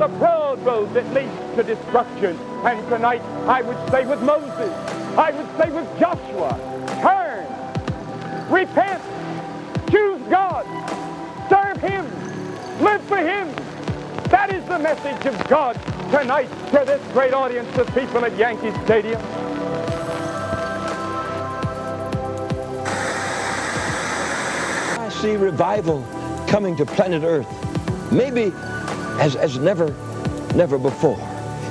a broad road that leads to destruction. And tonight, I would say with Moses, I would say with Joshua, turn, repent, choose God, serve Him, live for Him. That is the message of God tonight to this great audience of people at Yankee Stadium. I see revival coming to planet Earth, maybe as never before.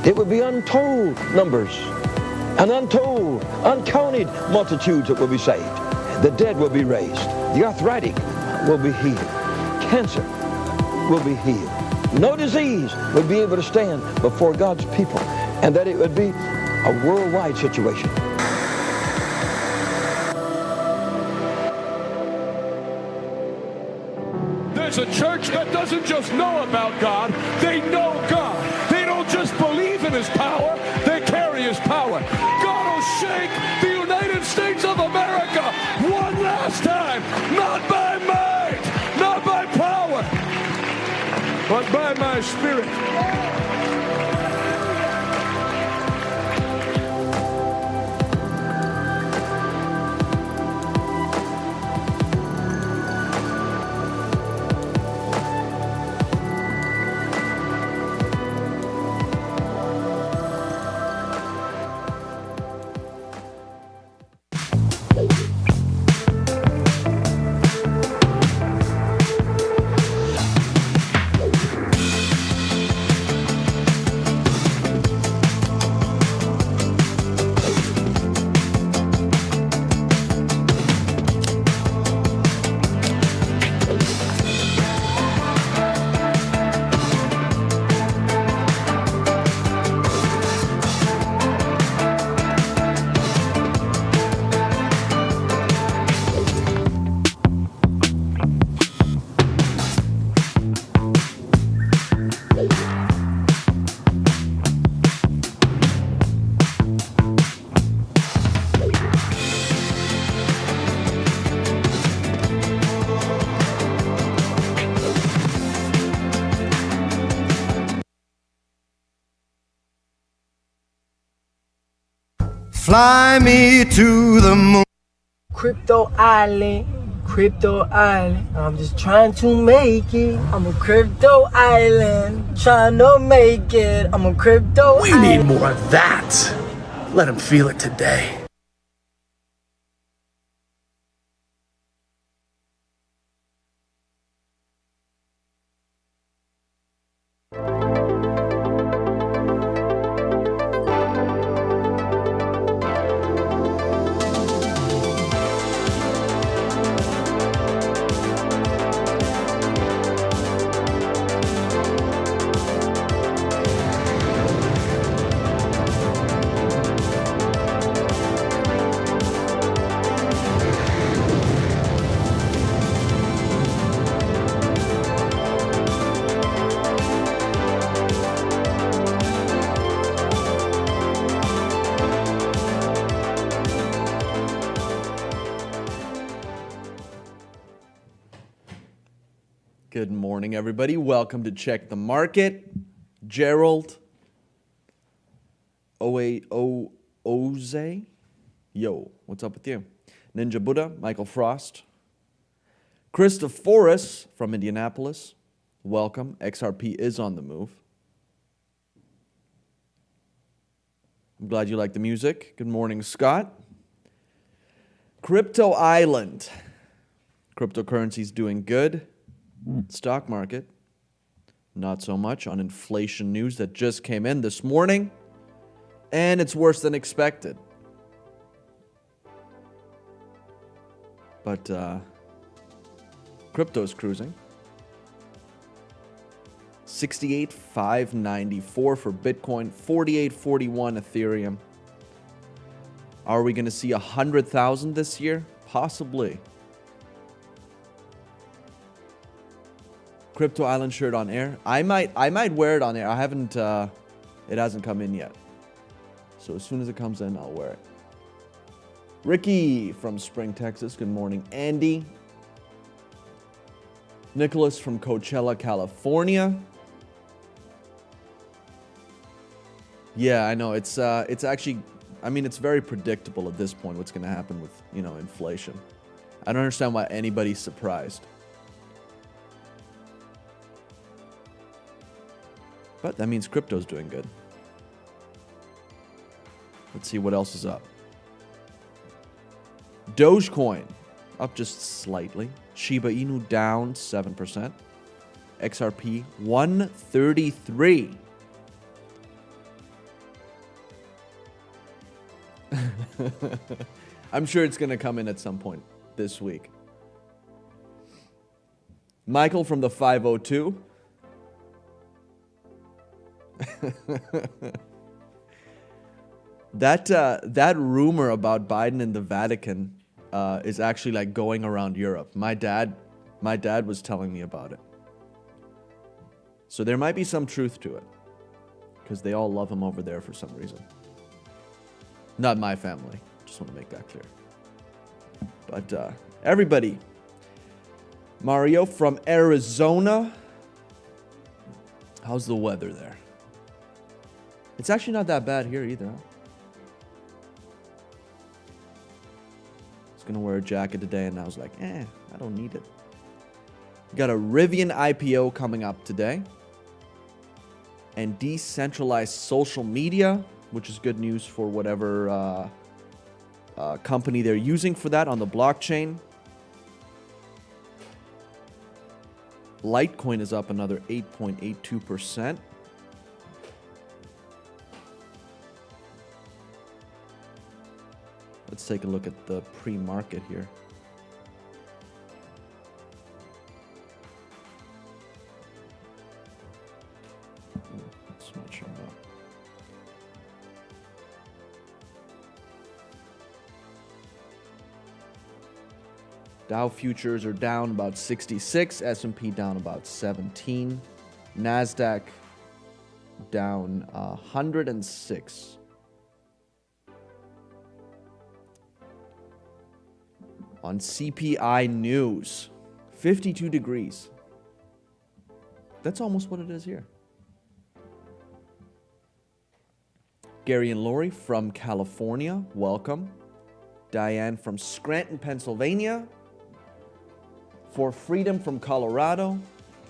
It will be untold numbers, and untold, uncounted multitudes that will be saved. The dead will be raised. The arthritic will be healed. Cancer will be healed. No disease would be able to stand before God's people, and that it would be a worldwide situation. There's a church that doesn't just know about God, they know God. They don't just believe in His power, they carry His power. God will shake the United States of America one last time, not by might, not by power, but by my Spirit. Fly me to the moon. Crypto Island, Crypto Island. I'm just trying to make it. I'm a Crypto Island, trying to make it. I'm a Crypto We Island. need more of that. Let him feel it today. Good morning, everybody. Welcome to Check the Market. Gerald Oze. Yo, what's up with you? Ninja Buddha, Michael Frost. Christophoris from Indianapolis. Welcome. XRP is on the move. I'm glad you like the music. Good morning, Scott. Crypto Island. Cryptocurrency's doing good. Stock market, not so much on inflation news that just came in this morning, and it's worse than expected. But crypto's cruising. 68,594 for Bitcoin, 48.41 Ethereum. Are we going to see 100,000 this year? Possibly. Crypto Island shirt on air. I might wear it on air. I haven't. It hasn't come in yet. So as soon as it comes in, I'll wear it. Ricky from Spring, Texas. Good morning, Andy. Nicholas from Coachella, California. Yeah, I know. It's actually, I mean, it's very predictable at this point what's going to happen with, inflation. I don't understand why anybody's surprised. But that means crypto's doing good. Let's see what else is up. Dogecoin up just slightly. Shiba Inu down 7%. XRP 133. I'm sure it's going to come in at some point this week. Michael from the 502. That rumor about Biden and the Vatican is actually like going around Europe. My dad was telling me about it. So there might be some truth to it, because they all love him over there for some reason. Not my family. Just want to make that clear. But everybody, Mario from Arizona. How's the weather there? It's actually not that bad here either. Huh? I was gonna wear a jacket today, and I was like, I don't need it. Got a Rivian IPO coming up today, and decentralized social media, which is good news for whatever company they're using for that on the blockchain. Litecoin is up another 8.82%. Let's take a look at the pre-market here. That's not showing up. Dow futures are down about 66, S&P down about 17, NASDAQ down 106. On CPI news, 52 degrees. That's almost what it is here. Gary and Lori from California, welcome. Diane from Scranton, Pennsylvania. For Freedom from Colorado.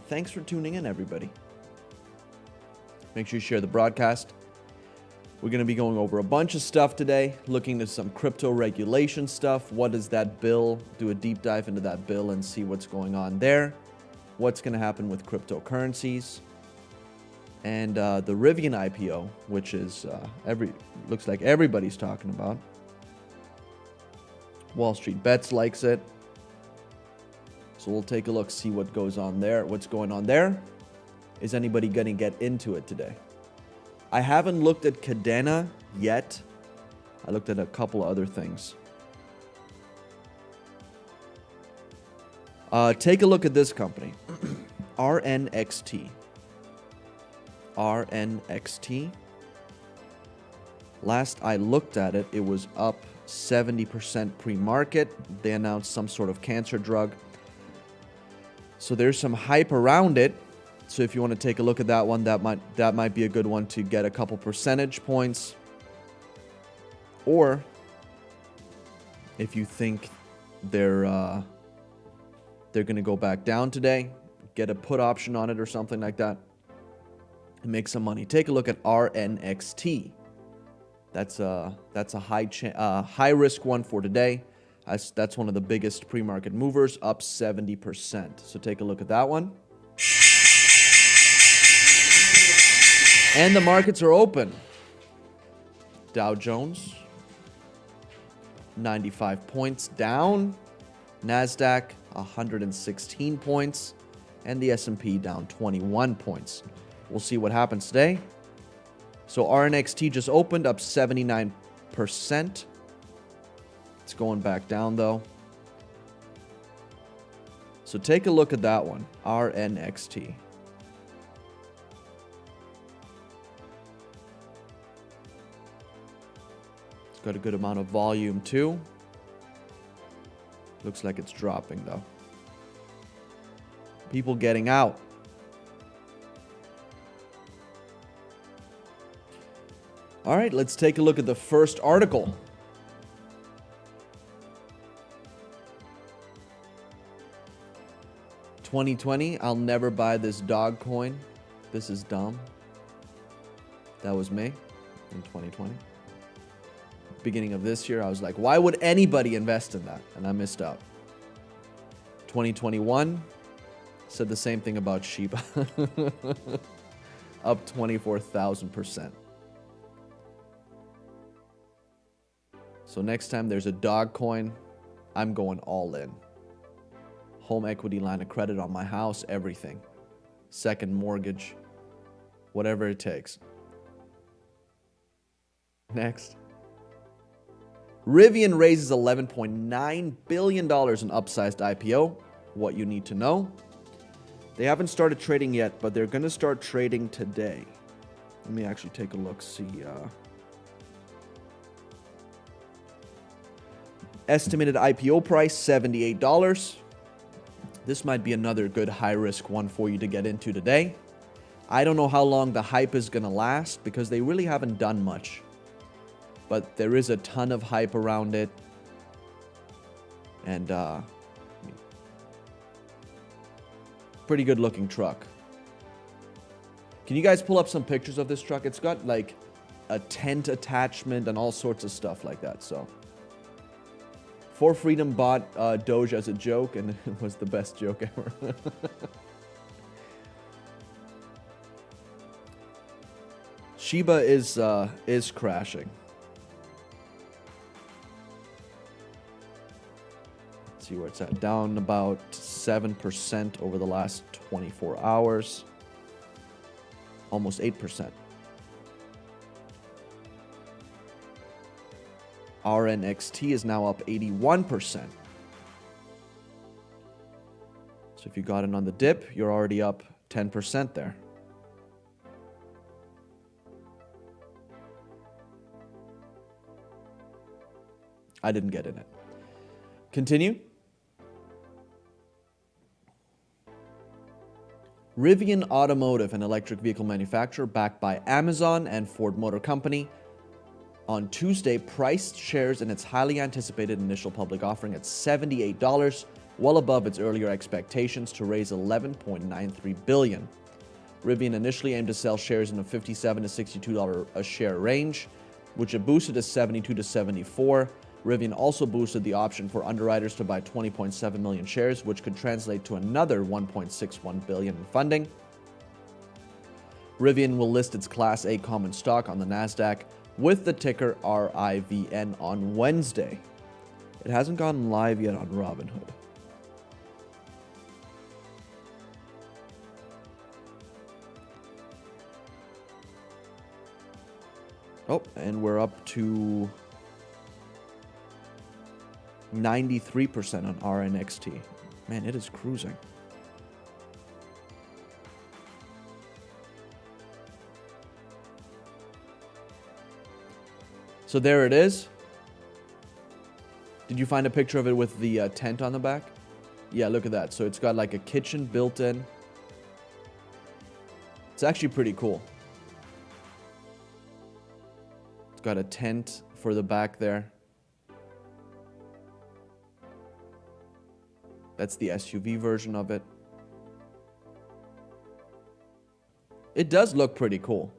Thanks for tuning in, everybody. Make sure you share the broadcast. We're going to be going over a bunch of stuff today, looking at some crypto regulation stuff. What is that bill? Do a deep dive into that bill and see what's going on there. What's going to happen with cryptocurrencies. And the Rivian IPO, which is looks like everybody's talking about. Wall Street Bets likes it. So we'll take a look, see what goes on there. What's going on there? Is anybody going to get into it today? I haven't looked at Cadena yet. I looked at a couple of other things. Take a look at this company. RNXT. RNXT. Last I looked at it, it was up 70% pre-market. They announced some sort of cancer drug. So there's some hype around it. So if you want to take a look at that one, that might be a good one to get a couple percentage points. Or if you think they're going to go back down today, get a put option on it or something like that and make some money. Take a look at RNXT. That's a high risk one for today. That's one of the biggest pre-market movers, up 70%. So take a look at that one. And the markets are open. Dow Jones, 95 points down. NASDAQ, 116 points. And the S&P down 21 points. We'll see what happens today. So RNXT just opened up 79%. It's going back down though. So take a look at that one, RNXT. It's got a good amount of volume too. Looks like it's dropping though. People getting out. All right, let's take a look at the first article. "2020, I'll never buy this dog coin. This is dumb." That was me in 2020. Beginning of this year, I was like, why would anybody invest in that? And I missed out. 2021, said the same thing about Shiba. Up 24,000%. So next time there's a dog coin, I'm going all in. Home equity line of credit on my house, everything. Second mortgage, whatever it takes. Next. Rivian raises $11.9 billion in upsized IPO. What you need to know. They haven't started trading yet, but they're going to start trading today. Let me actually take a look, see. Estimated IPO price, $78. This might be another good high-risk one for you to get into today. I don't know how long the hype is going to last because they really haven't done much. But there is a ton of hype around it. And pretty good looking truck. Can you guys pull up some pictures of this truck? It's got like a tent attachment and all sorts of stuff like that. So For Freedom bought Doge as a joke, and it was the best joke ever. Shiba is crashing. Let's see where it's at. Down about 7% over the last 24 hours. Almost 8%. RNXT is now up 81%. So if you got in on the dip, you're already up 10% there. I didn't get in it. Continue. Rivian Automotive, an electric vehicle manufacturer backed by Amazon and Ford Motor Company, on Tuesday priced shares in its highly anticipated initial public offering at $78, well above its earlier expectations to raise $11.93 billion. Rivian initially aimed to sell shares in a $57 to $62 a share range, which it boosted to $72 to $74. Rivian also boosted the option for underwriters to buy 20.7 million shares, which could translate to another $1.61 billion in funding. Rivian will list its Class A common stock on the NASDAQ with the ticker RIVN on Wednesday. It hasn't gone live yet on Robinhood. Oh, and we're up to 93% on RNXT. Man, it is cruising. So there it is. Did you find a picture of it with the tent on the back? Yeah, look at that. So it's got like a kitchen built in. It's actually pretty cool. It's got a tent for the back there. That's the SUV version of it. It does look pretty cool.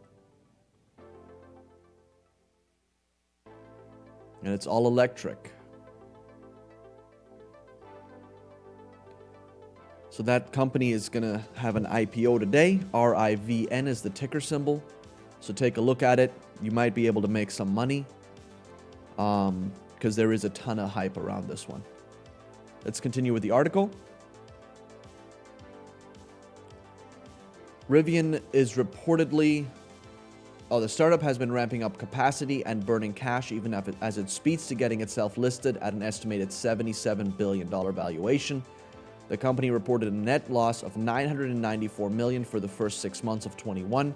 And it's all electric. So that company is going to have an IPO today. RIVN is the ticker symbol. So take a look at it. You might be able to make some money. Because there is a ton of hype around this one. Let's continue with the article. Rivian is reportedly... the startup has been ramping up capacity and burning cash even as it speeds to getting itself listed at an estimated $77 billion valuation. The company reported a net loss of $994 million for the first 6 months of 2021,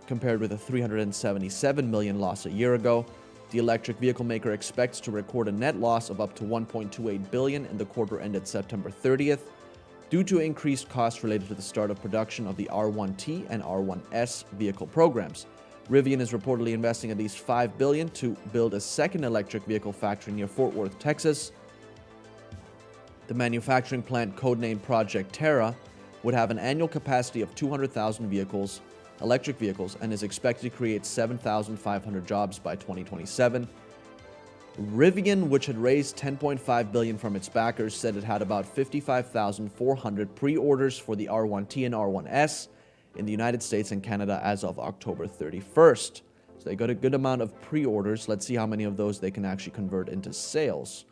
compared with a $377 million loss a year ago. The electric vehicle maker expects to record a net loss of up to $1.28 billion in the quarter ended September 30th, due to increased costs related to the start of production of the R1T and R1S vehicle programs. Rivian is reportedly investing at least $5 billion to build a second electric vehicle factory near Fort Worth, Texas. The manufacturing plant, codenamed Project Terra, would have an annual capacity of 200,000 vehicles, electric vehicles, and is expected to create 7,500 jobs by 2027. Rivian, which had raised $10.5 billion from its backers, said it had about 55,400 pre-orders for the R1T and R1S in the United States and Canada as of October 31st. So they got a good amount of pre-orders. Let's see how many of those they can actually convert into sales.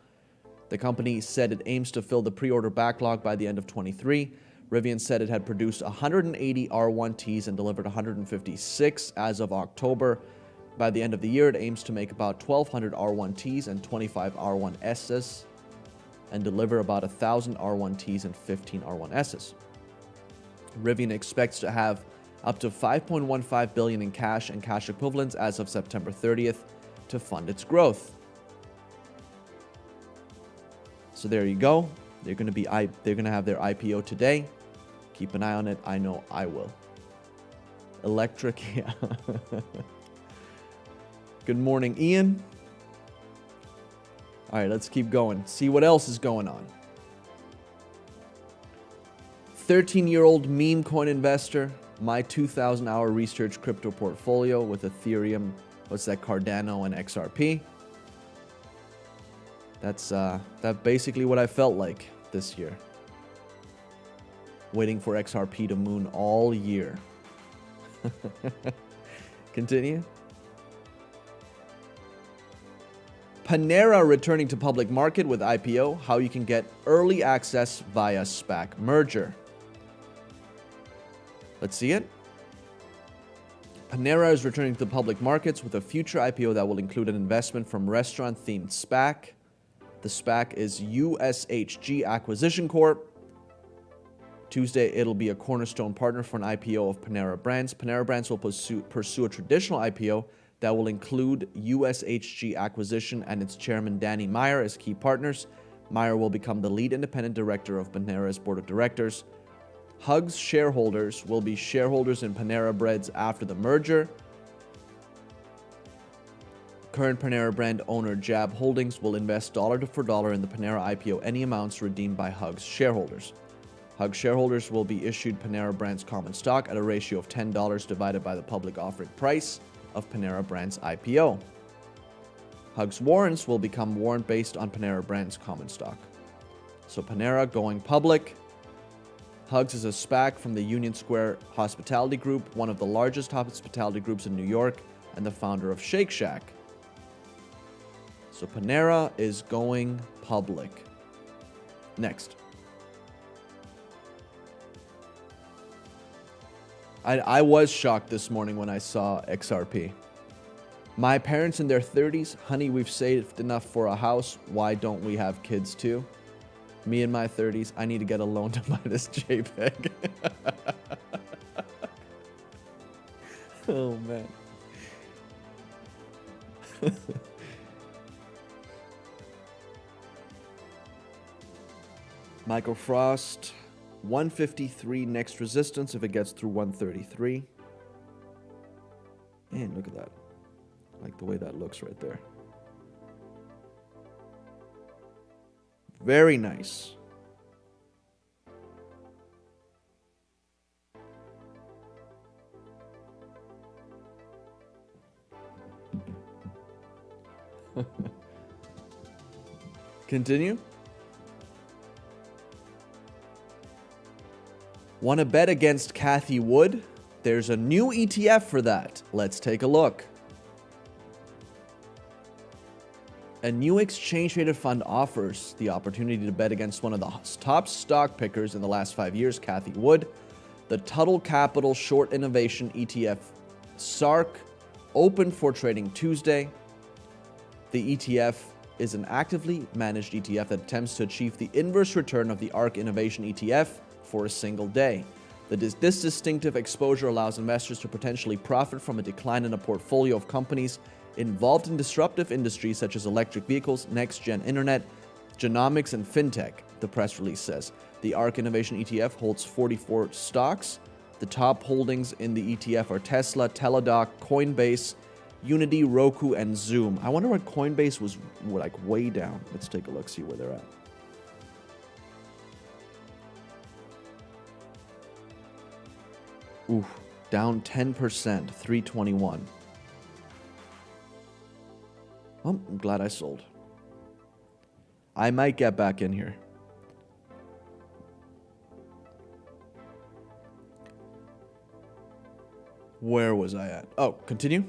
The company said it aims to fill the pre-order backlog by the end of 23. Rivian said it had produced 180 R1Ts and delivered 156 as of October. By the end of the year, it aims to make about 1,200 R1Ts and 25 R1Ss and deliver about 1,000 R1Ts and 15 R1Ss. Rivian expects to have up to $5.15 billion in cash and cash equivalents as of September 30th to fund its growth. So there you go. They're going to have their IPO today. Keep an eye on it. I know I will. Electric, yeah. Good morning, Ian. All right, let's keep going. See what else is going on. 13-year-old meme coin investor. My 2,000-hour research crypto portfolio with Ethereum. What's that? Cardano and XRP. That's basically what I felt like this year. Waiting for XRP to moon all year. Continue. Panera returning to public market with IPO. How you can get early access via SPAC merger. Let's see it. Panera is returning to the public markets with a future IPO that will include an investment from restaurant-themed SPAC. The SPAC is USHG Acquisition Corp. Tuesday, it'll be a cornerstone partner for an IPO of Panera Brands. Panera Brands will pursue a traditional IPO that will include USHG Acquisition and its chairman, Danny Meyer, as key partners. Meyer will become the lead independent director of Panera's board of directors. Hugs shareholders will be shareholders in Panera Breads after the merger. Current Panera brand owner Jab Holdings will invest dollar for dollar in the Panera IPO any amounts redeemed by Hugs shareholders. Hugs shareholders will be issued Panera Brands common stock at a ratio of $10 divided by the public offering price of Panera Brands IPO. Hugs warrants will become warrant based on Panera Brands common stock. So Panera going public. Hugs is a SPAC from the Union Square Hospitality Group, one of the largest hospitality groups in New York, and the founder of Shake Shack. So Panera is going public. Next. I was shocked this morning when I saw XRP. My parents in their 30s, honey, we've saved enough for a house. Why don't we have kids too? Me in my 30s, I need to get a loan to buy this JPEG. Oh, man. Michael Frost, 153 next resistance if it gets through 133. Man, look at that. I like the way that looks right there. Very nice. Continue. Want to bet against Cathie Wood? There's a new ETF for that. Let's take a look. A new exchange-traded fund offers the opportunity to bet against one of the top stock pickers in the last 5 years, Cathie Wood. The Tuttle Capital Short Innovation ETF SARK opened for trading Tuesday. The ETF is an actively managed ETF that attempts to achieve the inverse return of the ARK Innovation ETF for a single day. This distinctive exposure allows investors to potentially profit from a decline in a portfolio of companies involved in disruptive industries such as electric vehicles, next-gen internet, genomics, and fintech, the press release says. The ARK Innovation ETF holds 44 stocks. The top holdings in the ETF are Tesla, Teladoc, Coinbase, Unity, Roku, and Zoom. I wonder what Coinbase was like way down. Let's take a look, see where they're at. Oof, down 10%, 321. Oh, I'm glad I sold. I might get back in here. Where was I at? Oh, continue.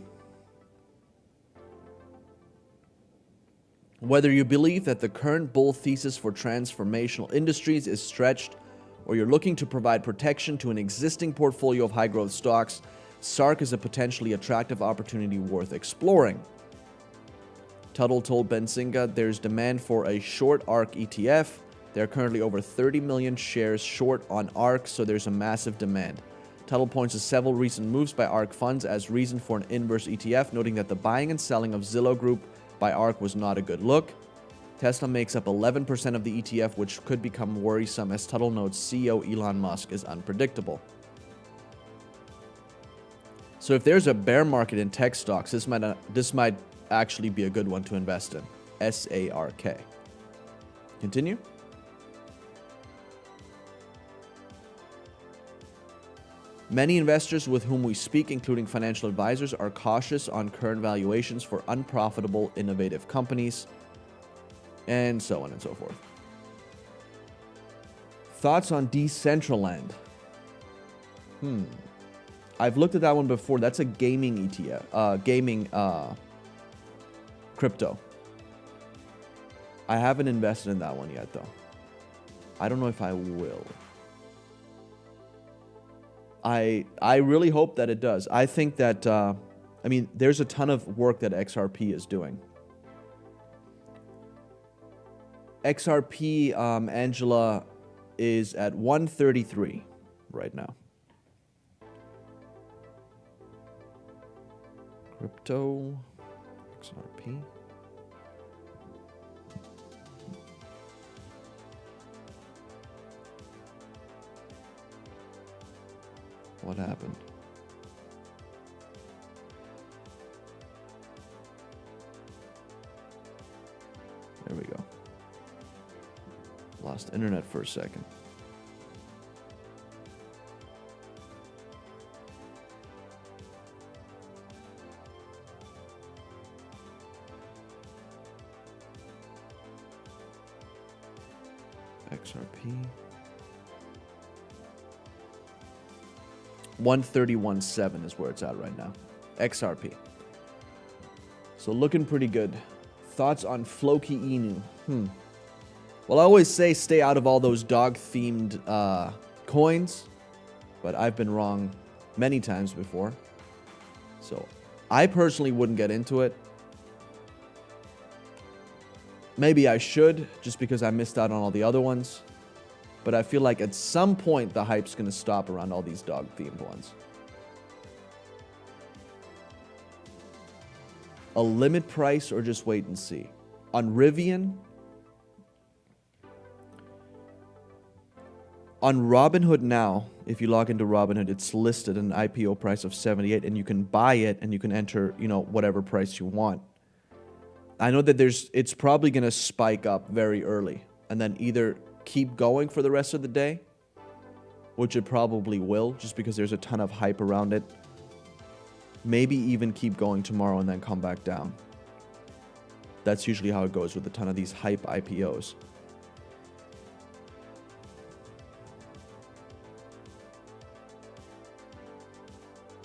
Whether you believe that the current bull thesis for transformational industries is stretched, or you're looking to provide protection to an existing portfolio of high-growth stocks, SARK is a potentially attractive opportunity worth exploring. Tuttle told Benzinga there's demand for a short ARK ETF. There are currently over 30 million shares short on ARK, so there's a massive demand. Tuttle points to several recent moves by ARK funds as reason for an inverse ETF, noting that the buying and selling of Zillow Group by ARK was not a good look. Tesla makes up 11% of the ETF, which could become worrisome as Tuttle notes CEO Elon Musk is unpredictable. So if there's a bear market in tech stocks, this might actually be a good one to invest in. SARK. Continue. Many investors with whom we speak, including financial advisors, are cautious on current valuations for unprofitable, innovative companies, and so on and so forth. Thoughts on Decentralized? I've looked at that one before. That's a gaming ETF, crypto. I haven't invested in that one yet, though. I don't know if I will. I really hope that it does. I think that, there's a ton of work that XRP is doing. XRP, Angela, is at 133 right now. Crypto, XRP. What happened? There we go. Lost internet for a second. XRP. 131.7 is where it's at right now. XRP. So looking pretty good. Thoughts on Floki Inu? Well, I always say stay out of all those dog-themed coins, but I've been wrong many times before. So I personally wouldn't get into it. Maybe I should, just because I missed out on all the other ones. But I feel like at some point the hype's going to stop around all these dog-themed ones. A limit price or just wait and see? On Rivian, on Robinhood now, if you log into Robinhood, it's listed an IPO price of 78 and you can buy it and you can enter, whatever price you want. I know that it's probably going to spike up very early and then either keep going for the rest of the day, which it probably will, just because there's a ton of hype around it. Maybe even keep going tomorrow and then come back down. That's usually how it goes with a ton of these hype IPOs.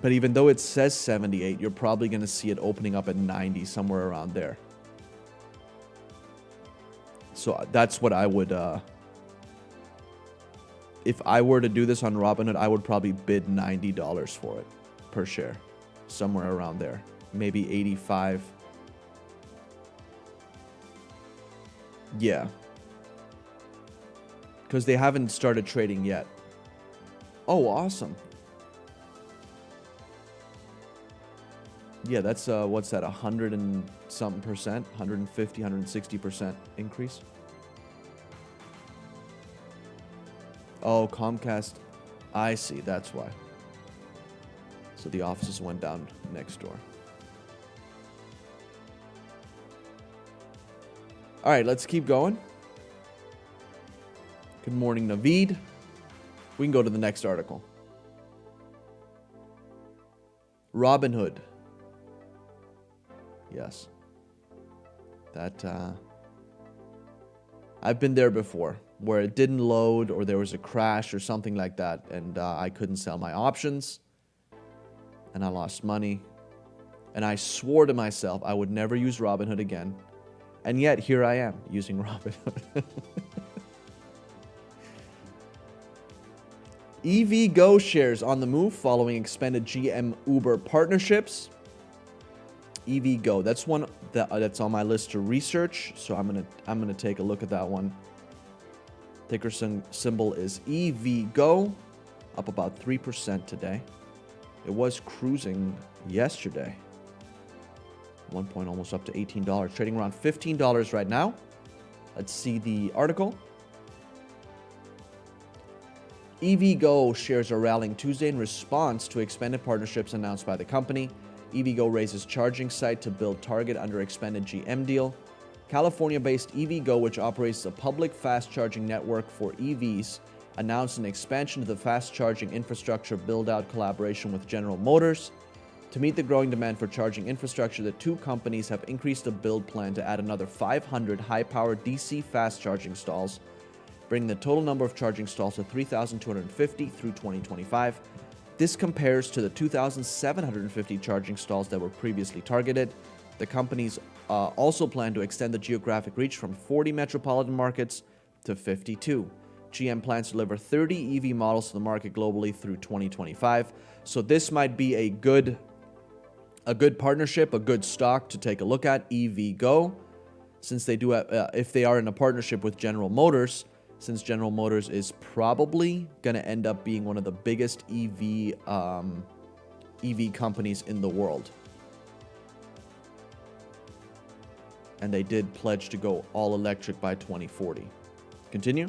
But even though it says 78, you're probably going to see it opening up at 90, somewhere around there. So that's what I would... if I were to do this on Robinhood, I would probably bid $90 for it per share. Somewhere around there. Maybe 85. Yeah. Because they haven't started trading yet. Oh, awesome. Yeah, that's, what's that, 100 and something percent? 150, 160% increase? Oh, Comcast. I see, that's why. So the offices went down next door. All right, let's keep going. Good morning, Naveed. We can go to the next article. Robinhood. Yes. That, I've been there before, where it didn't load or there was a crash or something like that, and I couldn't sell my options, and I lost money, and I swore to myself I would never use Robinhood again, and yet here I am using Robinhood. EVgo shares on the move following expanded GM Uber partnerships. EVgo, that's one that's on my list to research, so I'm gonna take a look at that one. Ticker symbol is EVgo, up about 3% today. It was cruising yesterday. 1 point almost up to $18, trading around $15 right now. Let's see the article. EVgo shares are rallying Tuesday in response to expanded partnerships announced by the company. EVgo raises charging site to build target under expanded GM deal. California-based EVgo, which operates a public fast-charging network for EVs, announced an expansion to the fast-charging infrastructure build-out collaboration with General Motors. To meet the growing demand for charging infrastructure, the two companies have increased the build plan to add another 500 high-powered DC fast-charging stalls, bringing the total number of charging stalls to 3,250 through 2025. This compares to the 2,750 charging stalls that were previously targeted. The companies also plan to extend the geographic reach from 40 metropolitan markets to 52. GM plans to deliver 30 EV models to the market globally through 2025. So this might be a good partnership, a good stock to take a look at, EVgo, since they do have, if they are in a partnership with General Motors, since General Motors is probably going to end up being one of the biggest EV companies in the world. And they did pledge to go all electric by 2040. Continue.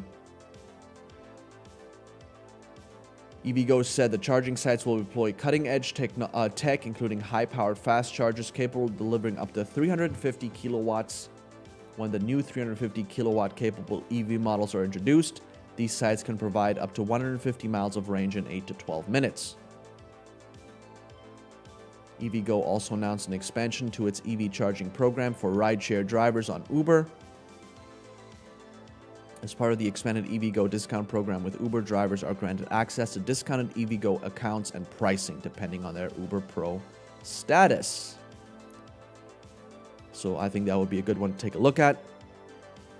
EVgo said the charging sites will deploy cutting-edge tech, including high-powered fast chargers capable of delivering up to 350 kilowatts. When the new 350 kilowatt capable EV models are introduced, these sites can provide up to 150 miles of range in 8 to 12 minutes. EVgo also announced an expansion to its EV charging program for rideshare drivers on Uber. As part of the expanded EVgo discount program with Uber, drivers are granted access to discounted EVgo accounts and pricing depending on their Uber Pro status. So I think that would be a good one to take a look at.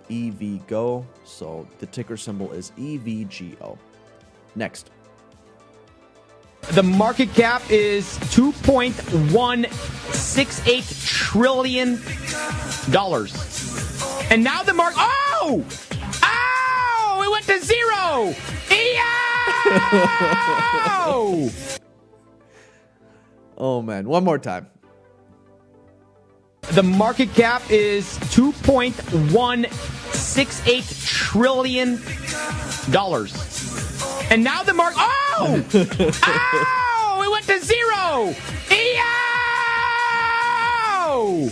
EVgo. So the ticker symbol is EVGO. Next. The market cap is $2.168 trillion. And now the market... Oh! Oh! It went to zero! EO! Oh, man. One more time. The market cap is $2.168 trillion. And now the market... Oh! Oh! It went to zero! EO!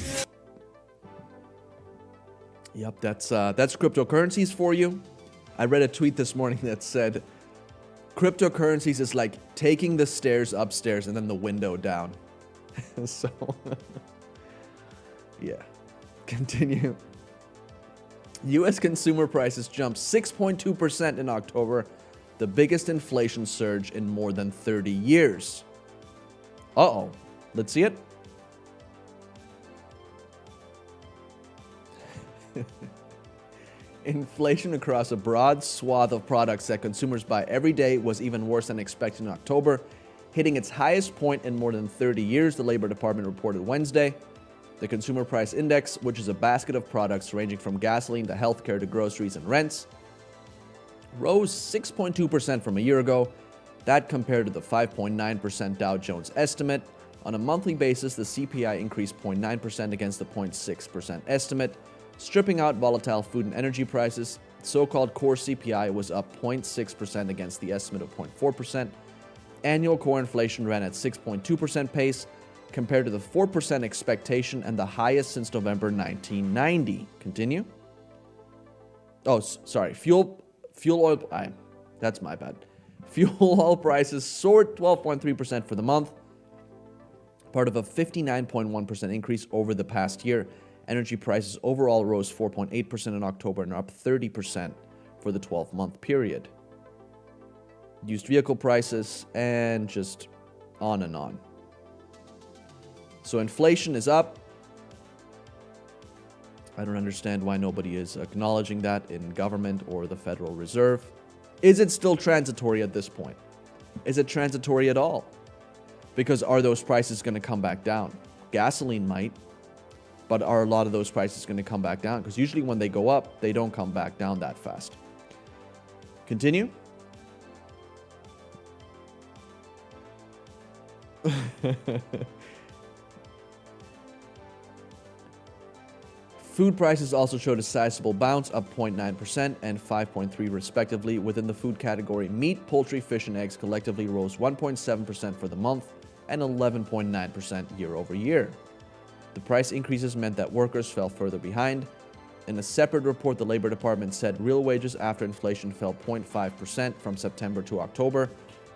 Yep, that's cryptocurrencies for you. I read a tweet this morning that said, cryptocurrencies is like taking the stairs upstairs and then the window down. So... Yeah. Continue. U.S. consumer prices jumped 6.2% in October, the biggest inflation surge in more than 30 years. Uh-oh. Let's see it. Inflation across a broad swath of products that consumers buy every day was even worse than expected in October, hitting its highest point in more than 30 years, the Labor Department reported Wednesday. The Consumer Price Index, which is a basket of products ranging from gasoline to healthcare to groceries and rents, rose 6.2% from a year ago. That compared to the 5.9% Dow Jones estimate. On a monthly basis, the CPI increased 0.9% against the 0.6% estimate. Stripping out volatile food and energy prices, so-called core CPI was up 0.6% against the estimate of 0.4%. Annual core inflation ran at 6.2% pace, compared to the 4% expectation and the highest since November 1990. Continue. Oh, sorry. Fuel oil. That's my bad. Fuel oil prices soared 12.3% for the month, part of a 59.1% increase over the past year. Energy prices overall rose 4.8% in October and are up 30% for the 12-month period. Used vehicle prices, and just on and on. So inflation is up. I don't understand why nobody is acknowledging that in government or the Federal Reserve. Is it still transitory at this point? Is it transitory at all? Because are those prices going to come back down? Gasoline might, but are a lot of those prices going to come back down? Because usually when they go up, they don't come back down that fast. Continue. Food prices also showed a sizable bounce, up 0.9% and 5.3% respectively. Within the food category, meat, poultry, fish, and eggs collectively rose 1.7% for the month and 11.9% year over year. The price increases meant that workers fell further behind. In a separate report, the Labor Department said real wages after inflation fell 0.5% from September to October,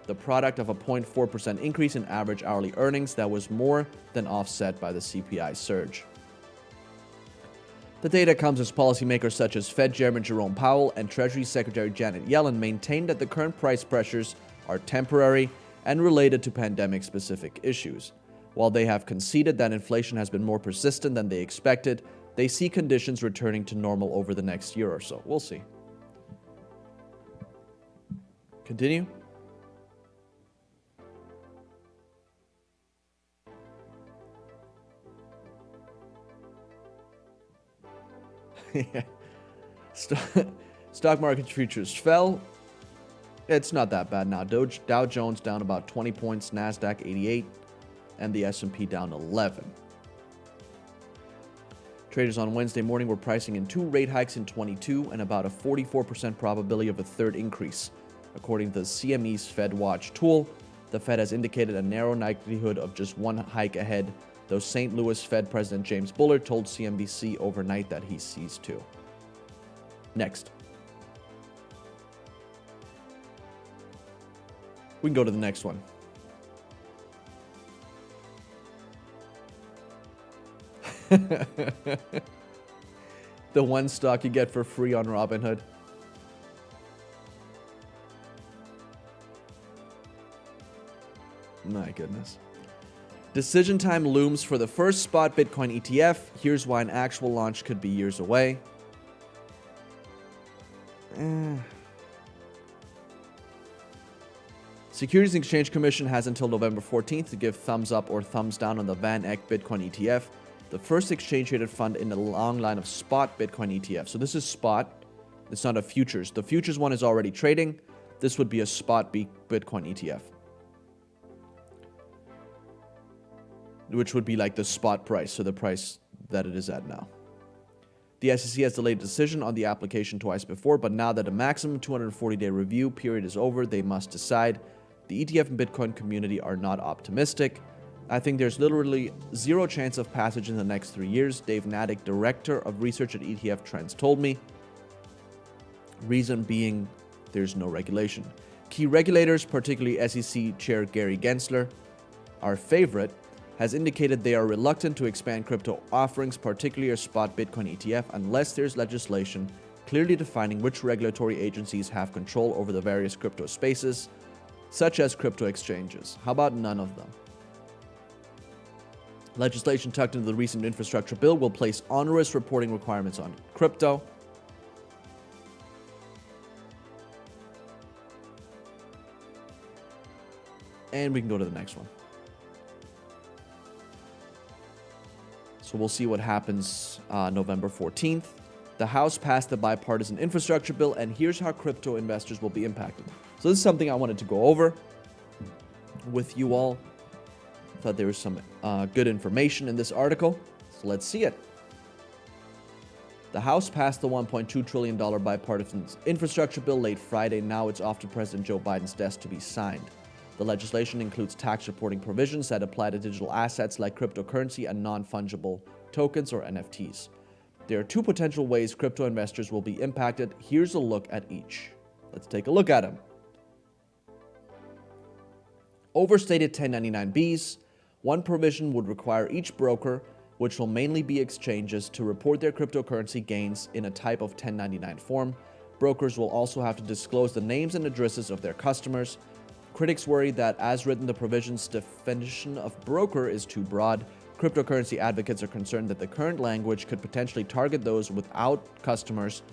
the product of a 0.4% increase in average hourly earnings that was more than offset by the CPI surge. The data comes as policymakers such as Fed Chairman Jerome Powell and Treasury Secretary Janet Yellen maintained that the current price pressures are temporary and related to pandemic-specific issues. While they have conceded that inflation has been more persistent than they expected, they see conditions returning to normal over the next year or so. We'll see. Continue. Stock market futures fell. It's not that bad now. Dow Jones down about 20 points, NASDAQ 88, and the S&P down 11. Traders on Wednesday morning were pricing in 2 rate hikes in 22 and about a 44% probability of a third increase. According to the CME's Fed Watch tool, the Fed has indicated a narrow likelihood of just one hike ahead, though St. Louis Fed President James Bullard told CNBC overnight that he sees 2. Next. We can go to the next one. The one stock you get for free on Robinhood. My goodness. Decision time looms for the first spot Bitcoin ETF. Here's why an actual launch could be years away. Securities and Exchange Commission has until November 14th to give thumbs up or thumbs down on the Van Eck Bitcoin ETF, the first exchange-traded fund in the long line of spot Bitcoin ETF. So this is spot. It's not a futures. The futures one is already trading. This would be a spot Bitcoin ETF, which would be like the spot price, so the price that it is at now. The SEC has delayed a decision on the application twice before, but now that a maximum 240-day review period is over, they must decide. The ETF and Bitcoin community are not optimistic. I think there's literally zero chance of passage in the next 3 years, Dave Natick, director of research at ETF Trends, told me. Reason being, there's no regulation. Key regulators, particularly SEC Chair Gary Gensler, our favorite, has indicated they are reluctant to expand crypto offerings, particularly a spot Bitcoin ETF, unless there's legislation clearly defining which regulatory agencies have control over the various crypto spaces, such as crypto exchanges. How about none of them? Legislation tucked into the recent infrastructure bill will place onerous reporting requirements on crypto. And we can go to the next one. So we'll see what happens November 14th. The House passed the bipartisan infrastructure bill, and here's how crypto investors will be impacted. So this is something I wanted to go over with you all. Thought there was some good information in this article, so let's see it. The House passed the $1.2 trillion bipartisan infrastructure bill late Friday. Now it's off to President Joe Biden's desk to be signed. The legislation includes tax reporting provisions that apply to digital assets like cryptocurrency and non-fungible tokens or NFTs. There are two potential ways crypto investors will be impacted. Here's a look at each. Let's take a look at them. Overstated 1099-Bs. One provision would require each broker, which will mainly be exchanges, to report their cryptocurrency gains in a type of 1099 form. Brokers will also have to disclose the names and addresses of their customers. Critics worry that, as written, the provision's definition of broker is too broad. Cryptocurrency advocates are concerned that the current language could potentially target those without customers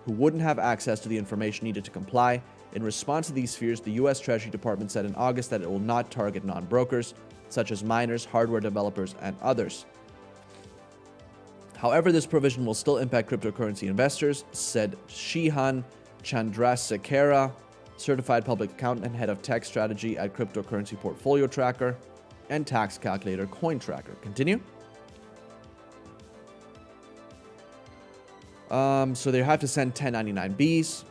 who wouldn't have access to the information needed to comply. In response to these fears, the U.S. Treasury Department said in August that it will not target non-brokers, such as miners, hardware developers, and others. However, this provision will still impact cryptocurrency investors, said Shihan Chandrasekera, certified public accountant and head of tech strategy at cryptocurrency portfolio tracker and tax calculator CoinTracker. Continue. So they have to send 1099-Bs,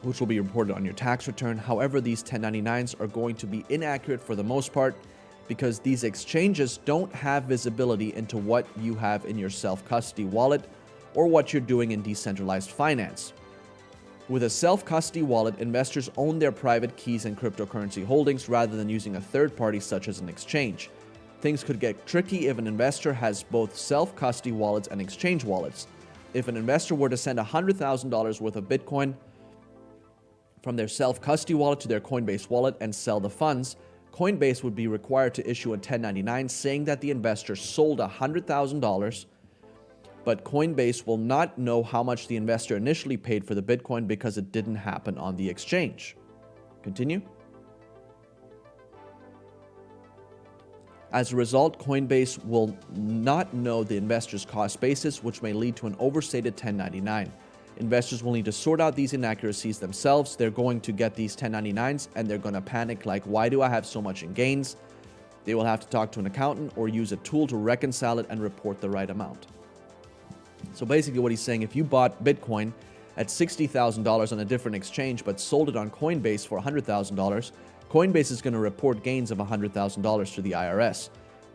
which will be reported on your tax return. However, these 1099s are going to be inaccurate for the most part because these exchanges don't have visibility into what you have in your self-custody wallet or what you're doing in decentralized finance. With a self-custody wallet, investors own their private keys and cryptocurrency holdings rather than using a third party such as an exchange. Things could get tricky if an investor has both self-custody wallets and exchange wallets. If an investor were to send $100,000 worth of Bitcoin from their self-custody wallet to their Coinbase wallet and sell the funds, Coinbase would be required to issue a 1099 saying that the investor sold $100,000, but Coinbase will not know how much the investor initially paid for the Bitcoin because it didn't happen on the exchange. Continue. As a result, Coinbase will not know the investor's cost basis, which may lead to an overstated 1099. Investors will need to sort out these inaccuracies themselves. They're going to get these 1099s and they're going to panic like, why do I have so much in gains? They will have to talk to an accountant or use a tool to reconcile it and report the right amount. So basically what he's saying, if you bought Bitcoin at $60,000 on a different exchange but sold it on Coinbase for $100,000, Coinbase is going to report gains of $100,000 to the IRS.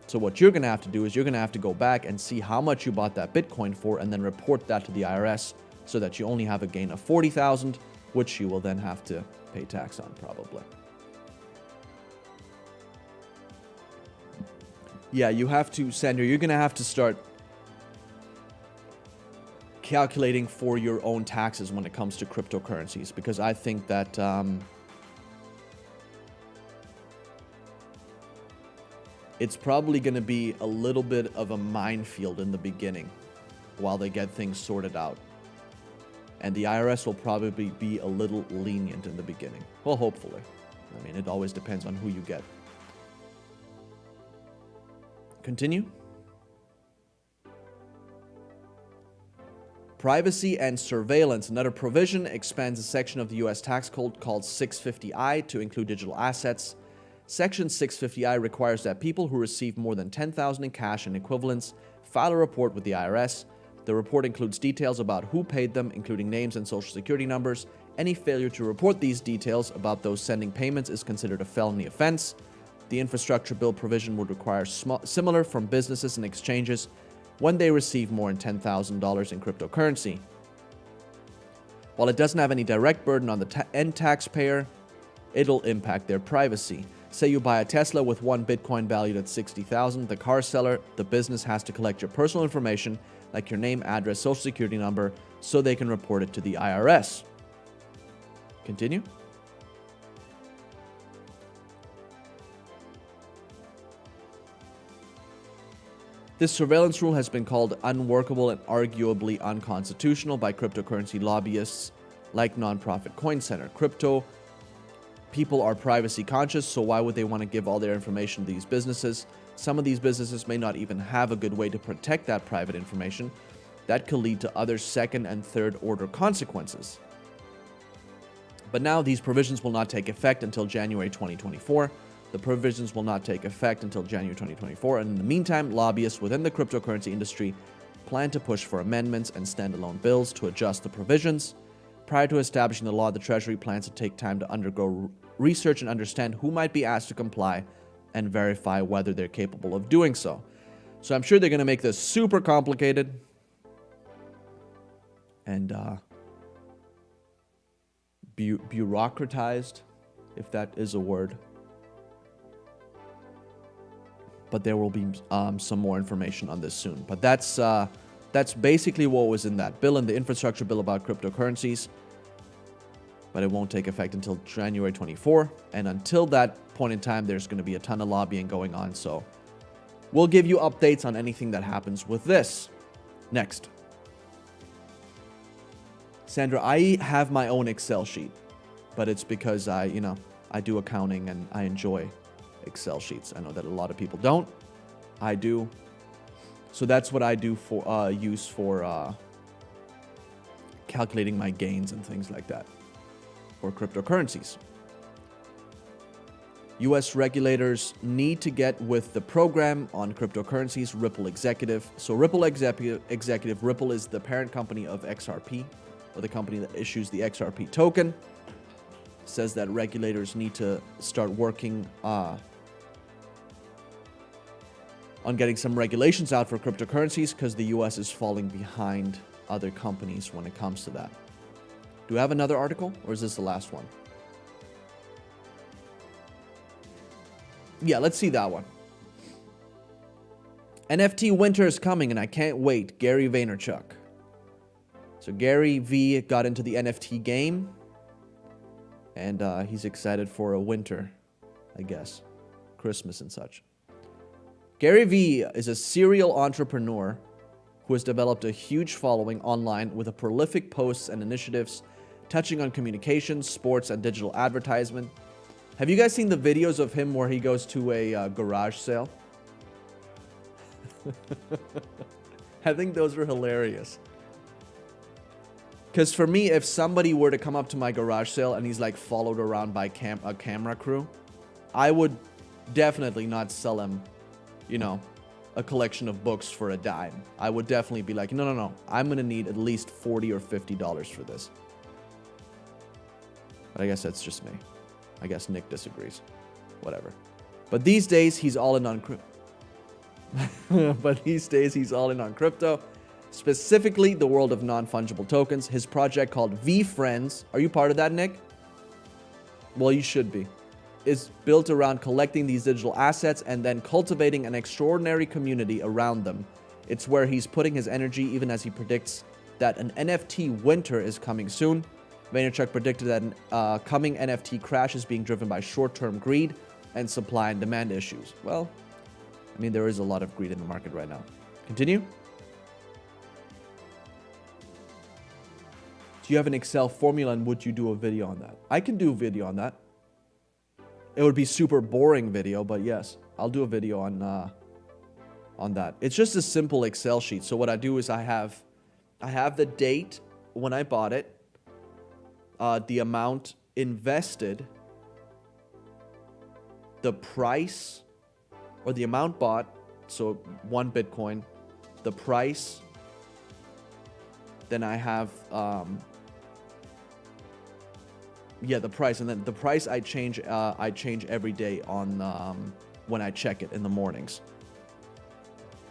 So what you're going to have to do is you're going to have to go back and see how much you bought that Bitcoin for and then report that to the IRS so that you only have a gain of $40,000, which you will then have to pay tax on probably. Yeah, you have to, Sandra, you're going to have to start calculating for your own taxes when it comes to cryptocurrencies, because I think that it's probably going to be a little bit of a minefield in the beginning while they get things sorted out. And the IRS will probably be a little lenient in the beginning. Well, hopefully. I mean, it always depends on who you get. Continue. Privacy and surveillance. Another provision expands a section of the U.S. tax code called 650I to include digital assets. Section 650I requires that people who receive more than $10,000 in cash and equivalents file a report with the IRS. The report includes details about who paid them, including names and social security numbers. Any failure to report these details about those sending payments is considered a felony offense. The infrastructure bill provision would require similar from businesses and exchanges when they receive more than $10,000 in cryptocurrency. While it doesn't have any direct burden on the end taxpayer, it'll impact their privacy. Say you buy a Tesla with one Bitcoin valued at $60,000, the car seller, the business has to collect your personal information like your name, address, social security number, so they can report it to the IRS. Continue. This surveillance rule has been called unworkable and arguably unconstitutional by cryptocurrency lobbyists like nonprofit Coin Center. Crypto people are privacy conscious, so why would they want to give all their information to these businesses? Some of these businesses may not even have a good way to protect that private information. That could lead to other second and third order consequences. But now these provisions will not take effect until January 2024. The provisions will not take effect until January 2024, and in the meantime, lobbyists within the cryptocurrency industry plan to push for amendments and standalone bills to adjust the provisions. Prior to establishing the law, the Treasury plans to take time to undergo research and understand who might be asked to comply and verify whether they're capable of doing so. So I'm sure they're going to make this super complicated and bureaucratized, if that is a word. But there will be some more information on this soon. But that's basically what was in that bill, and the infrastructure bill about cryptocurrencies. But it won't take effect until January 24. And until that point in time, there's going to be a ton of lobbying going on. So we'll give you updates on anything that happens with this. Next. Sandra, I have my own Excel sheet, but it's because I do accounting and I enjoy Excel sheets. I know that a lot of people don't. I do. So that's what I do for use for calculating my gains and things like that for cryptocurrencies. US regulators need to get with the program on cryptocurrencies, Ripple Executive. So Ripple Executive, Ripple is the parent company of XRP, or the company that issues the XRP token. Says that regulators need to start working on getting some regulations out for cryptocurrencies because the US is falling behind other companies when it comes to that. Do we have another article, or is this the last one? Yeah, let's see that one. NFT winter is coming and I can't wait. Gary Vaynerchuk. So Gary V got into the NFT game and he's excited for a winter, I guess. Christmas and such. Gary V is a serial entrepreneur who has developed a huge following online with a prolific posts and initiatives touching on communications, sports, and digital advertisement. Have you guys seen the videos of him where he goes to a garage sale? I think those are hilarious. Because for me, if somebody were to come up to my garage sale and he's like followed around by a camera crew, I would definitely not sell him, a collection of books for a dime. I would definitely be like, no, I'm going to need at least $40 or $50 for this. But I guess that's just me. I guess Nick disagrees. Whatever. But these days, he's all in on crypto. Specifically, the world of non-fungible tokens. His project called V-Friends. Are you part of that, Nick? Well, you should be. Is built around collecting these digital assets and then cultivating an extraordinary community around them. It's where he's putting his energy, even as he predicts that an NFT winter is coming soon. Vaynerchuk predicted that an coming NFT crash is being driven by short-term greed and supply and demand issues. Well, I mean, there is a lot of greed in the market right now. Continue. Do you have an Excel formula and would you do a video on that? I can do a video on that. It would be super boring video, but yes, I'll do a video on that. It's just a simple Excel sheet. So what I do is I have the date when I bought it, the amount invested, the price, or the amount bought, so 1 Bitcoin, the price, then I have, the price, and then the price I change every day on when I check it in the mornings,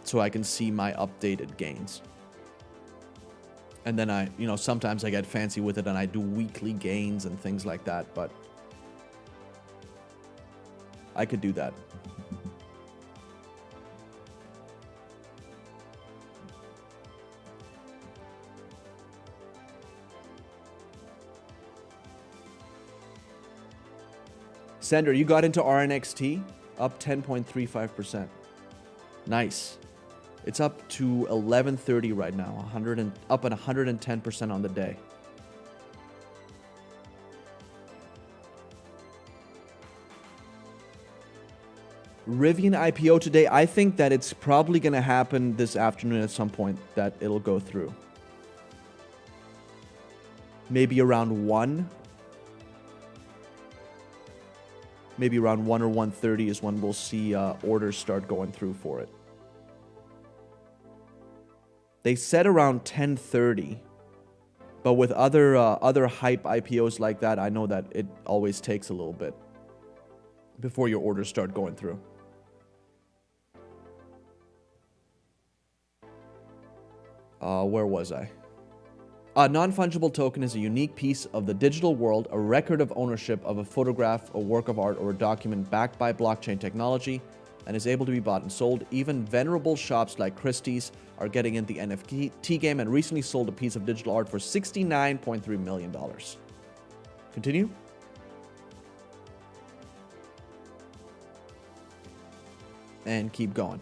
so I can see my updated gains. And then I, sometimes I get fancy with it and I do weekly gains and things like that, but I could do that. Sender, you got into RNXT, up 10.35%. Nice. It's up to 1130 right now, up at 110% on the day. Rivian IPO today. I think that it's probably going to happen this afternoon at some point, that it'll go through. Maybe around 1. Maybe around 1 or 1:30 is when we'll see orders start going through for it. They said around 10:30 But with other hype IPOs like that, I know that it always takes a little bit before your orders start going through. Where was I? A non-fungible token is a unique piece of the digital world, a record of ownership of a photograph, a work of art, or a document backed by blockchain technology, and is able to be bought and sold. Even venerable shops like Christie's are getting in the NFT game and recently sold a piece of digital art for $69.3 million. Continue. And keep going.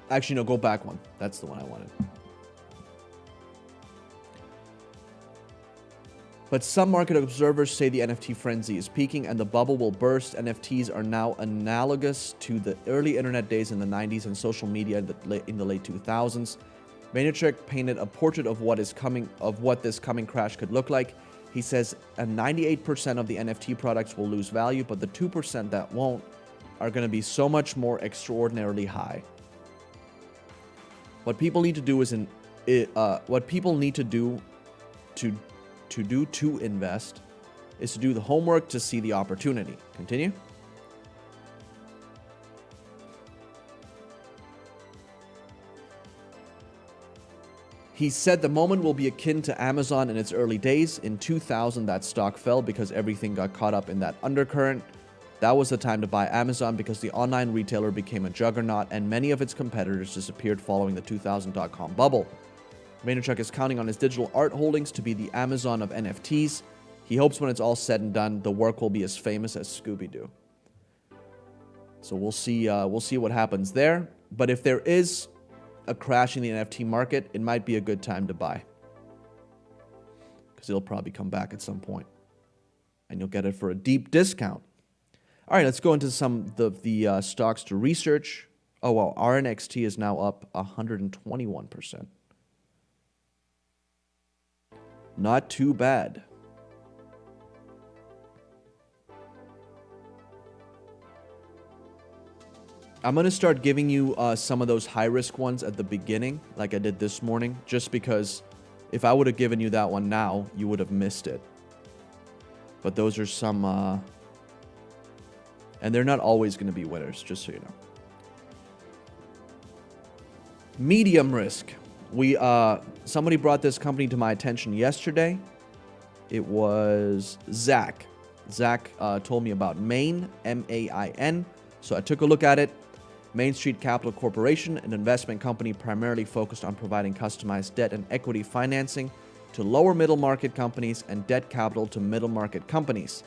Actually, no, go back one. That's the one I wanted. But some market observers say the NFT frenzy is peaking and the bubble will burst. NFTs are now analogous to the early internet days in the 90s and social media in the late 2000s. Vaynerchuk painted a portrait of what this coming crash could look like. He says 98% of the NFT products will lose value, but the 2% that won't are going to be so much more extraordinarily high. What people need to do to invest is to do the homework to see the opportunity. Continue. He said the moment will be akin to Amazon in its early days. In 2000, that stock fell because everything got caught up in that undercurrent. That was the time to buy Amazon because the online retailer became a juggernaut and many of its competitors disappeared following the 2000 dot-com bubble. Vaynerchuk is counting on his digital art holdings to be the Amazon of NFTs. He hopes when it's all said and done, the work will be as famous as Scooby-Doo. So we'll see what happens there. But if there is a crash in the NFT market, it might be a good time to buy. Because it'll probably come back at some point. And you'll get it for a deep discount. All right, let's go into some of the stocks to research. Oh, wow, RNXT is now up 121%. Not too bad. I'm going to start giving you some of those high-risk ones at the beginning, like I did this morning, just because if I would have given you that one now, you would have missed it. But those are some... and they're not always going to be winners, just so you know. Medium risk. Somebody brought this company to my attention yesterday. It was Zach. Zach told me about Main, M-A-I-N. So I took a look at it. Main Street Capital Corporation, an investment company primarily focused on providing customized debt and equity financing to lower middle market companies and debt capital to middle market companies.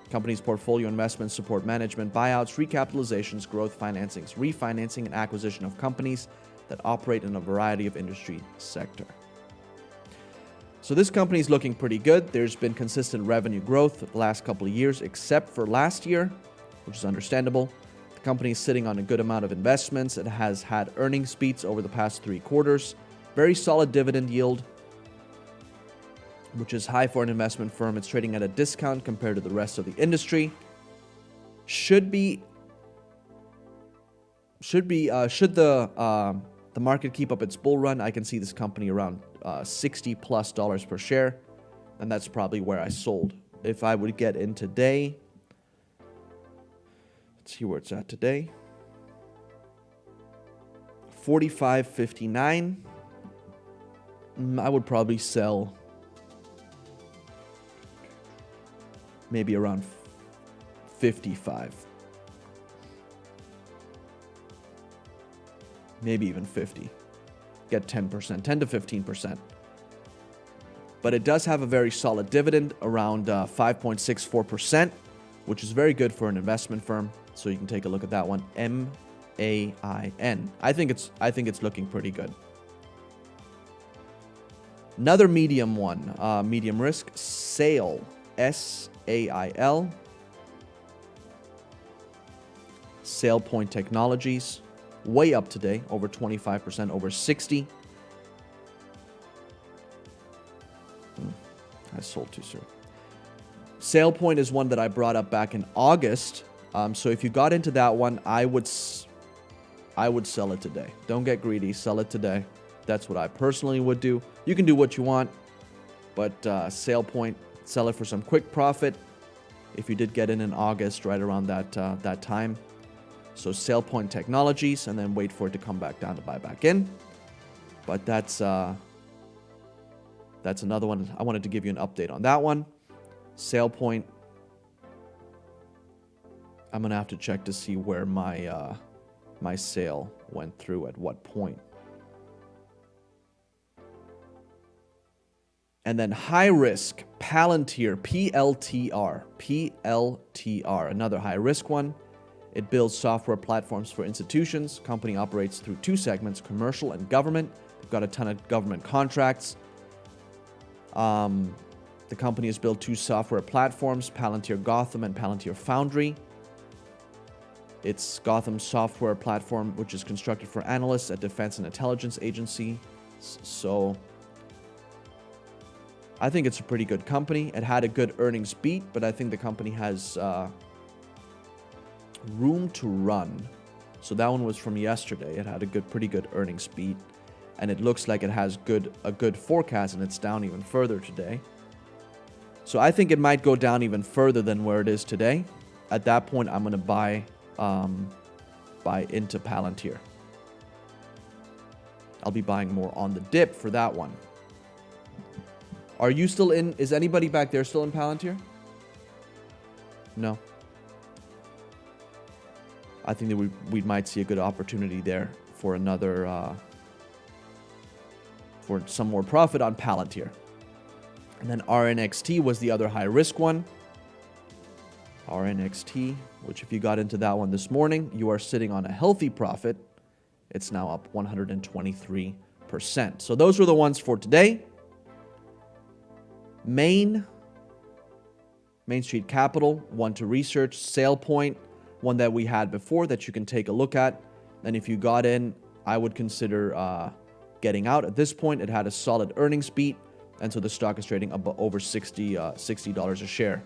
Company's portfolio investments support management, buyouts, recapitalizations, growth financings, refinancing, and acquisition of companies that operate in a variety of industry sector. So this company is looking pretty good. There's been consistent revenue growth the last couple of years, except for last year, which is understandable. The company is sitting on a good amount of investments. It has had earnings beats over the past 3 quarters. Very solid dividend yield, which is high for an investment firm. It's trading at a discount compared to the rest of the industry. Should the market keep up its bull run, I can see this company around $60+ per share, and that's probably where I sold. If I would get in today, let's see where it's at today. $45.59. I would probably sell maybe around 55. Maybe even 50. Get 10%, 10 to 15%. But it does have a very solid dividend, around 5.64%, which is very good for an investment firm. So you can take a look at that one. M-A-I-N. I think it's looking pretty good. Another medium one, medium risk, Sail, S-A-I-L. SailPoint Technologies, way up today, over 25%, over 60. I sold too soon. SailPoint is one that I brought up back in August. So if you got into that one, I would sell it today. Don't get greedy, sell it today. That's what I personally would do. You can do what you want, but sale point, sell it for some quick profit. If you did get in August, right around that time. So sale point technologies, and then wait for it to come back down to buy back in. But that's another one. I wanted to give you an update on that one. Sale point. I'm gonna have to check to see where my my sale went through at what point. And then high risk, Palantir, PLTR, another high risk one. It builds software platforms for institutions. Company operates through two segments, commercial and government. They've got a ton of government contracts. The company has built two software platforms, Palantir Gotham and Palantir Foundry. It's Gotham's software platform, which is constructed for analysts at Defense and Intelligence Agency. So I think it's a pretty good company. It had a good earnings beat, but I think the company has room to run. So that one was from yesterday. It had a pretty good earnings beat, and it looks like it has a good forecast, and it's down even further today. So I think it might go down even further than where it is today. At that point, I'm going to buy into Palantir. I'll be buying more on the dip for that one. Are you still in? Is anybody back there still in Palantir? No. I think that we might see a good opportunity there for another, for some more profit on Palantir. And then RNXT was the other high risk one. RNXT, which if you got into that one this morning, you are sitting on a healthy profit. It's now up 123%. So those were the ones for today. Main Street Capital, one to research. Sale point, one that we had before that you can take a look at. And if you got in, I would consider getting out. At this point, it had a solid earnings beat, and so the stock is trading over $60 a share.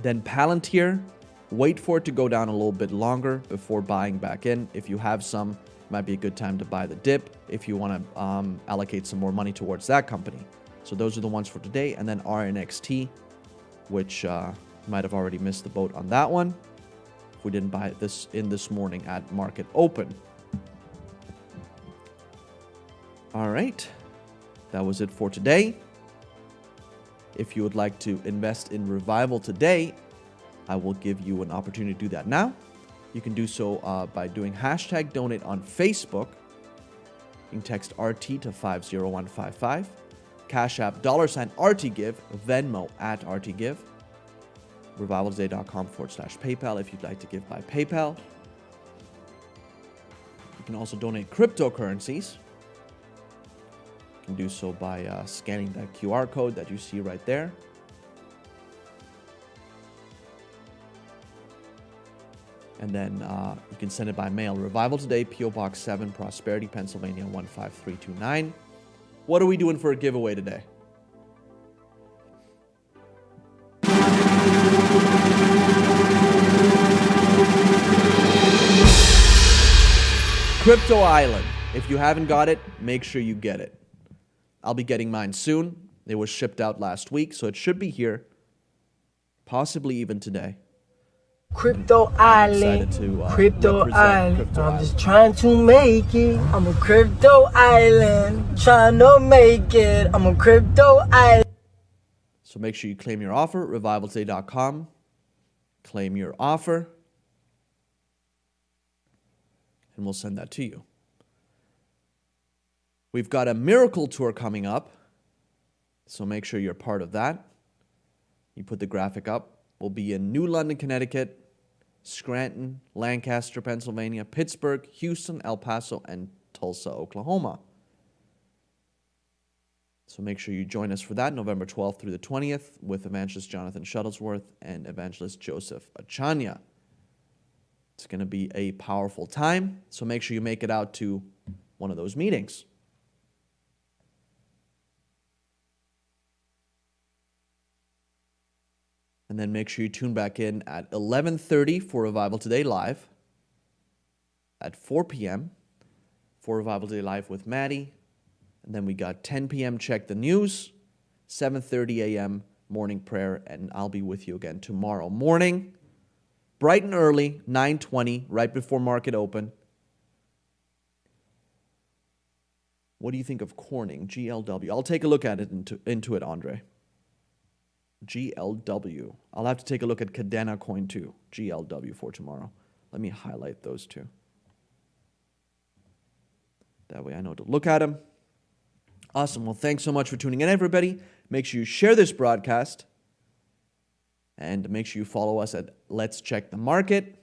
Then Palantir, wait for it to go down a little bit longer before buying back in. If you have some, it might be a good time to buy the dip if you want to allocate some more money towards that company. So those are the ones for today. And then RNXT, which might have already missed the boat on that one. We didn't buy this morning at market open. All right. That was it for today. If you would like to invest in Revival today, I will give you an opportunity to do that now. You can do so by doing #donate on Facebook. You can text RT to 50155. Cash App $RTGive, Venmo at RTGive, revivaltoday.com/PayPal if you'd like to give by PayPal. You can also donate cryptocurrencies. You can do so by scanning that QR code that you see right there. And then you can send it by mail. Revival Today, P.O. Box 7, Prosperity, Pennsylvania 15329. What are we doing for a giveaway today? Crypto Island. If you haven't got it, make sure you get it. I'll be getting mine soon. It was shipped out last week, so it should be here. Possibly even today. Crypto Island, Crypto Island. I'm just trying to make it. I'm a Crypto Island, trying to make it. I'm a Crypto Island. So make sure you claim your offer, revivaltoday.com. Claim your offer, and we'll send that to you. We've got a miracle tour coming up, so make sure you're part of that. You put the graphic up. We'll be in New London, Connecticut, Scranton, Lancaster, Pennsylvania, Pittsburgh, Houston, El Paso, and Tulsa, Oklahoma. So make sure you join us for that, November 12th through the 20th, with Evangelist Jonathan Shuttlesworth and Evangelist Joseph Achanya. It's going to be a powerful time, so make sure you make it out to one of those meetings. And then make sure you tune back in at 11:30 for Revival Today Live, at 4 p.m., for Revival Day Live with Maddie. And then we got 10 p.m. Check the News, 7:30 a.m. morning prayer, and I'll be with you again tomorrow morning, bright and early, 9:20, right before market open. What do you think of Corning, GLW? I'll take a look at it into it, Andre. GLW. I'll have to take a look at Cadena Coin too, GLW for tomorrow. Let me highlight those two. That way I know to look at them. Awesome. Well, thanks so much for tuning in, everybody. Make sure you share this broadcast. And make sure you follow us at Let's Check the Market.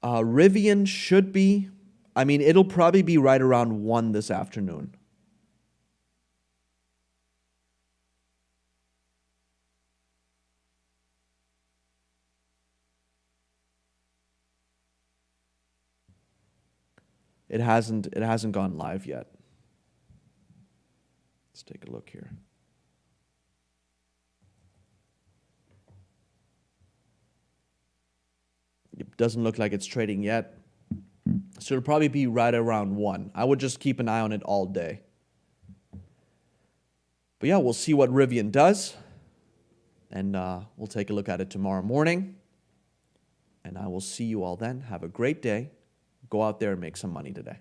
Rivian should be, it'll probably be right around 1 this afternoon. It hasn't gone live yet. Let's take a look here. It doesn't look like it's trading yet. So it'll probably be right around 1. I would just keep an eye on it all day. But yeah, we'll see what Rivian does. And we'll take a look at it tomorrow morning. And I will see you all then. Have a great day. Go out there and make some money today.